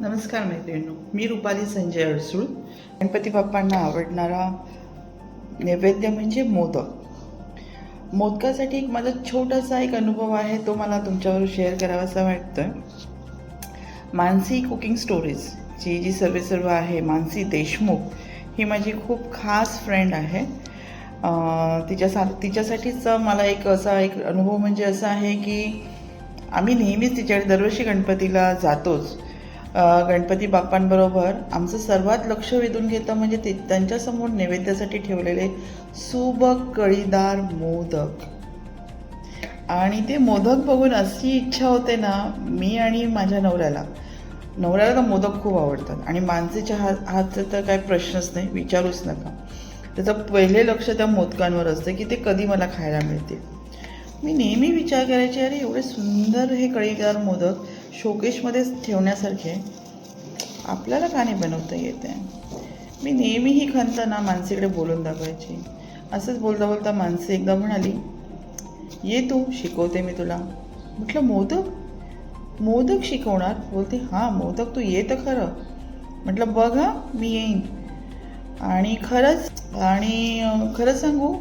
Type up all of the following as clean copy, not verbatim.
नमस्कार मैत्रिणींनो, मी रुपाली संजय अडसूळ. गणपती बाप्पांना आवडणारा नैवेद्य म्हणजे मोदक. मोदकासाठी माझा छोटासा एक अनुभव आहे, तो मला तुमच्यावर शेअर करावासा वाटतोय. मानसी कुकिंग स्टोरीज जी सर्व आहे, मानसी देशमुख ही माझी खूप खास फ्रेंड आहे. तिच्यासाठीच मला एक अनुभव म्हणजे असा आहे की आम्ही नेहमीच तिच्याकडे दरवर्षी गणपतीला जातोच. गणपती बाप्पांबरोबर आमचं सर्वात लक्ष वेधून घेतं म्हणजे त्यांच्यासमोर नैवेद्यासाठी ठेवलेले सुबक कळीदार मोदक. आणि ते मोदक बघून अशी इच्छा होते ना, मी आणि माझ्या नवऱ्याला तर मोदक खूप आवडतात आणि मानसीच्या हातचा तर काय प्रश्नच नाही, विचारूच नका. त्याचं पहिले लक्ष त्या मोदकांवर असतं की ते कधी मला खायला मिळतील. मी नेहमी विचार करायचे, अरे एवढे सुंदर हे कळीदार मोदक शोकेशमध्ये ठेवण्यासारखे आपल्याला का नाही बनवता येते. मी नेहमी ही खंत ना मानसीकडे बोलून दाखवायची. असंच बोलता बोलता मानसी एकदा म्हणाली, ये तू, शिकवते मी तुला. म्हटलं मोदक शिकवणार? बोलते हां मोदक, तू ये तर खरं. म्हटलं बघ हां, मी येईन. आणि खरंच सांगू,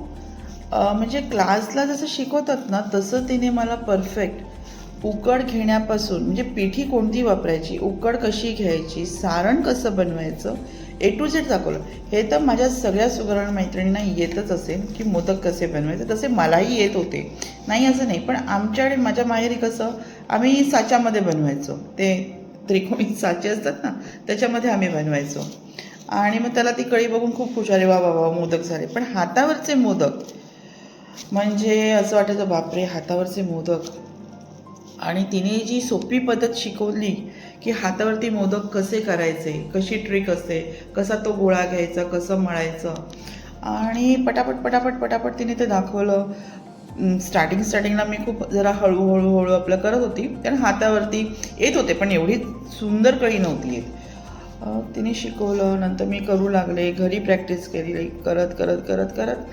म्हणजे क्लासला जसं शिकवतात ना तसं तिने मला परफेक्ट उकड घेण्यापासून, म्हणजे पिठी कोणती वापरायची, उकड कशी घ्यायची, सारण कसं बनवायचं, A to Z दाखवलं. हे तर माझ्या सगळ्या सुगरण मैत्रिणींना येतच असेल की मोदक कसे बनवायचे, तसे मलाही येत होते, नाही असं नाही. पण आमच्याकडे माझ्या माहेरी कसं आम्ही साच्यामध्ये बनवायचो, ते त्रिकोणी साचे असतात ना त्याच्यामध्ये आम्ही बनवायचो. आणि मग त्याला ती कळी बघून खूप खुश आले, वा वा वा मोदक झाले. पण हातावरचे मोदक म्हणजे असं वाटायचं, बापरे हातावरचे मोदक. आणि तिने जी सोपी पद्धत शिकवली की हातावरती मोदक कसे करायचे, कशी ट्रिक असते, कसा तो गोळा घ्यायचा, कसं मळायचं, आणि पटापट तिने ते दाखवलं. स्टार्टिंगला मी खूप जरा हळूहळू आपलं करत होती, कारण हातावरती येत होते पण एवढी सुंदर कळी नव्हती येत. तिने शिकवलं, नंतर मी करू लागले, घरी प्रॅक्टिस केली, करत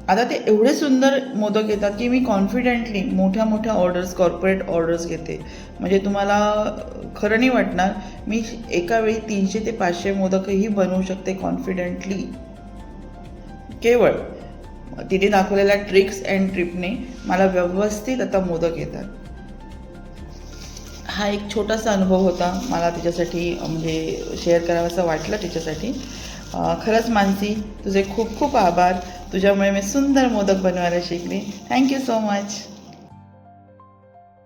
आता ते एवढे सुंदर मोदक येतात की मी कॉन्फिडेंटली मोठ्या ऑर्डर्स, कॉर्पोरेट ऑर्डर्स घेते. म्हणजे तुम्हाला खरं नाही वाटणार, मी एका वेळी 300 ते 500 मोदकही बनवू शकते कॉन्फिडेंटली, केवळ तिने दाखवलेल्या ट्रिक्स अँड ट्रिपने मला व्यवस्थित आता मोदक येतात. हा एक छोटासा अनुभव होता, मला तिच्यासाठी म्हणजे शेअर करावासा वाटलं तिच्यासाठी. खरंच मानसी, तुझे खूप खूप आभार. तुझ्यामुळे मी सुंदर मोदक बनवायला शिकले. Thank you so much.